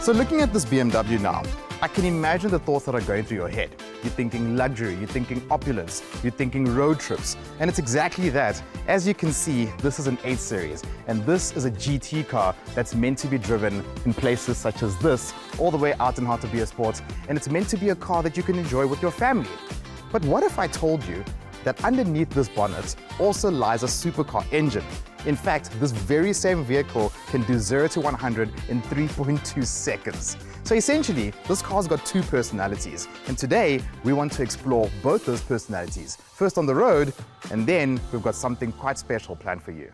So looking at this BMW now, I can imagine the thoughts that are going through your head. You're thinking luxury, you're thinking opulence, you're thinking road trips, and it's exactly that. As you can see, this is an 8 Series, and this is a GT car that's meant to be driven in places such as this, all the way out in How to Be a Sport, and it's meant to be a car that you can enjoy with your family. But what if I told you that underneath this bonnet also lies a supercar engine? In fact, this very same vehicle can do 0 to 100 in 3.2 seconds. So essentially, this car's got 2 personalities. And today, we want to explore both those personalities. First on the road, and then we've got something quite special planned for you.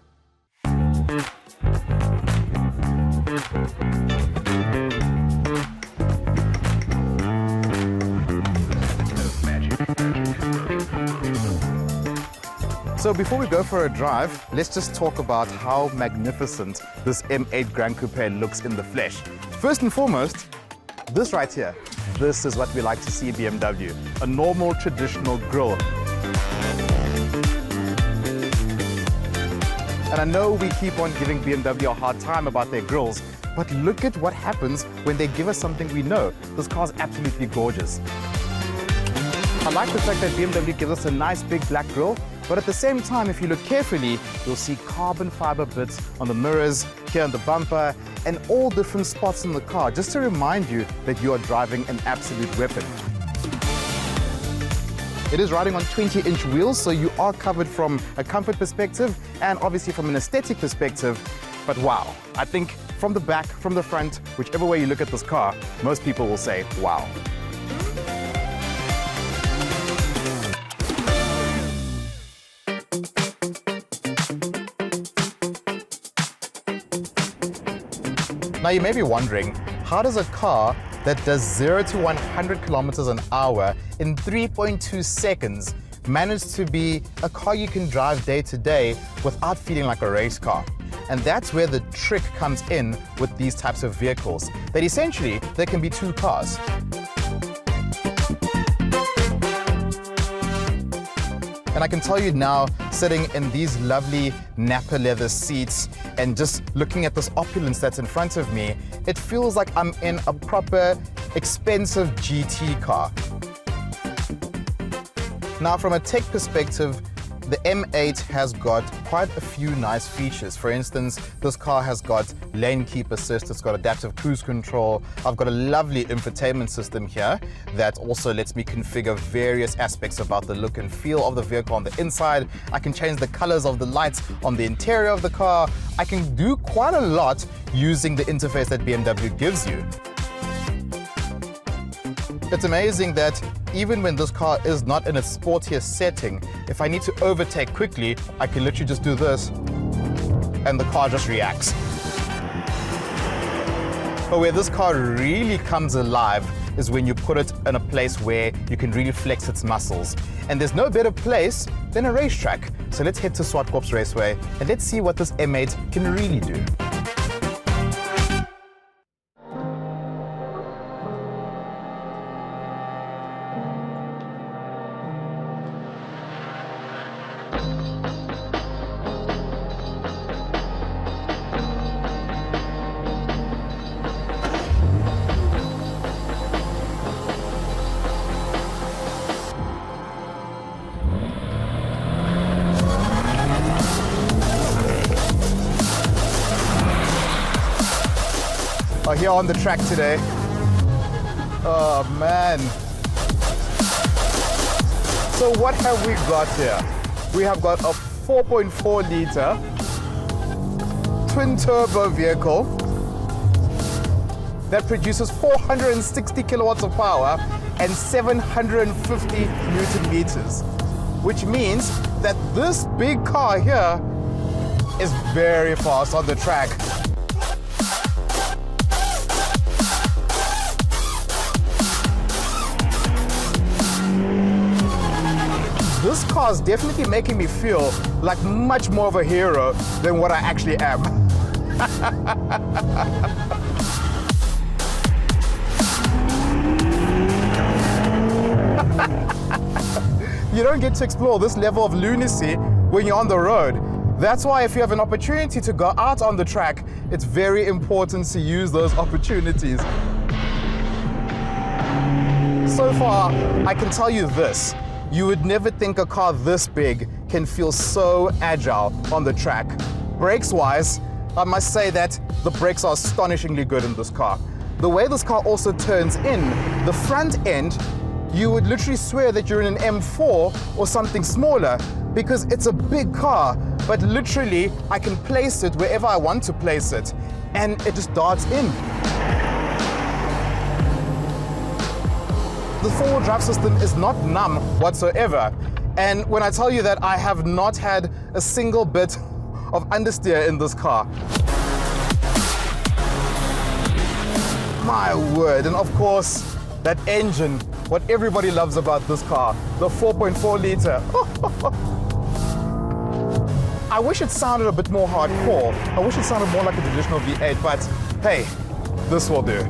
So before we go for a drive, let's just talk about how magnificent this M8 Grand Coupe looks in the flesh. First and foremost, this right here, this is what we like to see in BMW, a normal traditional grille. And I know we keep on giving BMW a hard time about their grills, but look at what happens when they give us something we know. This car's absolutely gorgeous. I like the fact that BMW gives us a nice big black grille, but at the same time, if you look carefully, you'll see carbon fiber bits on the mirrors, here on the bumper, and all different spots in the car, just to remind you that you are driving an absolute weapon. It is riding on 20-inch wheels, so you are covered from a comfort perspective and obviously from an aesthetic perspective. But wow, I think from the back, from the front, whichever way you look at this car, most people will say, wow. Now you may be wondering, how does a car that does 0 to 100 kilometers an hour in 3.2 seconds manage to be a car you can drive day to day without feeling like a race car? And that's where the trick comes in with these types of vehicles, that essentially there can be 2 cars. And I can tell you now, sitting in these lovely Napa leather seats and just looking at this opulence that's in front of me, it feels like I'm in a proper, expensive GT car. Now, from a tech perspective, the M8 has got quite a few nice features. For instance, this car has got lane keep assist, it's got adaptive cruise control. I've got a lovely infotainment system here that also lets me configure various aspects about the look and feel of the vehicle on the inside. I can change the colors of the lights on the interior of the car. I can do quite a lot using the interface that BMW gives you. It's amazing that even when this car is not in a sportier setting, if I need to overtake quickly, I can literally just do this and the car just reacts. But where this car really comes alive is when you put it in a place where you can really flex its muscles. And there's no better place than a racetrack. So let's head to Swartkops Raceway and let's see what this M8 can really do. Here on the track today. Oh man. So what have we got here? We have got a 4.4 liter twin turbo vehicle that produces 460 kilowatts of power and 750 Newton meters, which means that this big car here is very fast on the track. This car is definitely making me feel like much more of a hero than what I actually am. You don't get to explore this level of lunacy when you're on the road. That's why if you have an opportunity to go out on the track, it's very important to use those opportunities. So far, I can tell you this. You would never think a car this big can feel so agile on the track. Brakes-wise, I must say that the brakes are astonishingly good in this car. The way this car also turns in, the front end, you would literally swear that you're in an M4 or something smaller because it's a big car, but literally I can place it wherever I want to place it and it just darts in. The four-wheel drive system is not numb whatsoever. And when I tell you that I have not had a single bit of understeer in this car. My word, and of course, that engine, what everybody loves about this car, the 4.4 liter. I wish it sounded a bit more hardcore. I wish it sounded more like a traditional V8, but hey, this will do.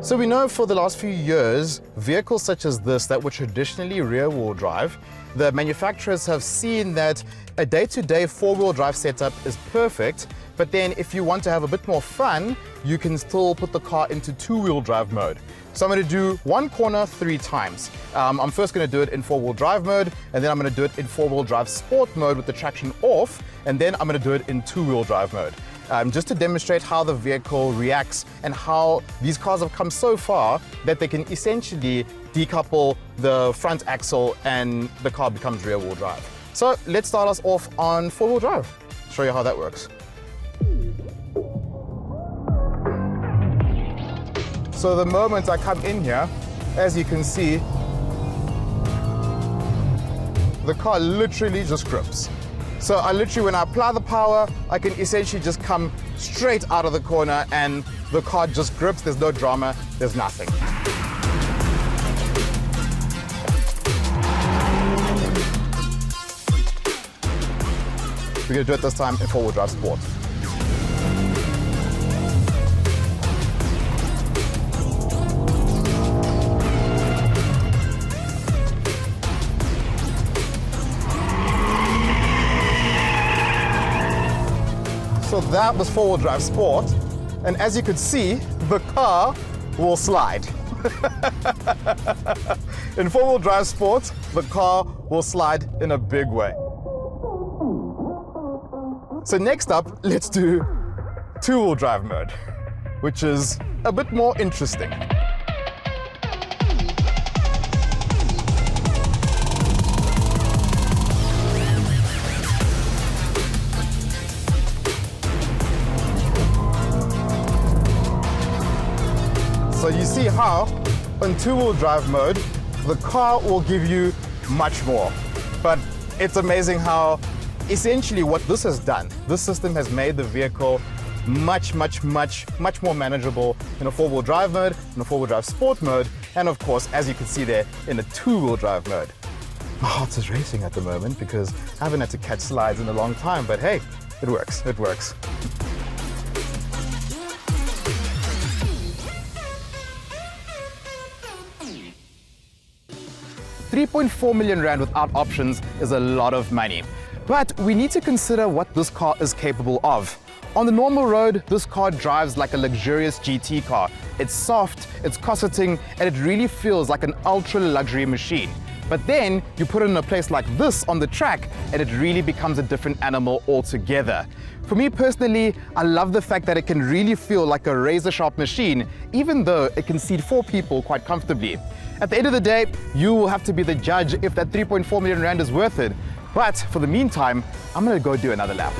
So we know for the last few years, vehicles such as this that were traditionally rear-wheel drive, the manufacturers have seen that a day-to-day four-wheel drive setup is perfect, but then if you want to have a bit more fun, you can still put the car into two-wheel drive mode. So I'm going to do one corner 3 times. I'm first going to do it in four-wheel drive mode, and then I'm going to do it in four-wheel drive sport mode with the traction off, and then I'm going to do it in two-wheel drive mode. Just to demonstrate how the vehicle reacts and how these cars have come so far that they can essentially decouple the front axle and the car becomes rear-wheel drive. So let's start us off on four-wheel drive. Show you how that works. So the moment I come in here, as you can see, the car literally just grips. So I literally, when I apply the power, I can essentially just come straight out of the corner and the car just grips. There's no drama, there's nothing. We're going to do it this time in four-wheel drive sport. So that was four-wheel drive sport, and as you could see, the car will slide. In four-wheel drive sport, the car will slide in a big way. So next up, let's do two-wheel drive mode, which is a bit more interesting. So you see how, in two-wheel drive mode, the car will give you much more. But it's amazing how, essentially what this has done, this system has made the vehicle much more manageable in a four-wheel drive mode, in a four-wheel drive sport mode, and of course, as you can see there, in a two-wheel drive mode. My heart is racing at the moment because I haven't had to catch slides in a long time, but hey, it works, it works. 3.4 million rand without options is a lot of money. But we need to consider what this car is capable of. On the normal road, this car drives like a luxurious GT car. It's soft, it's cosseting, and it really feels like an ultra luxury machine. But then you put it in a place like this on the track and it really becomes a different animal altogether. For me personally, I love the fact that it can really feel like a razor-sharp machine, even though it can seat 4 people quite comfortably. At the end of the day, you will have to be the judge if that 3.4 million rand is worth it. But for the meantime, I'm gonna go do another lap.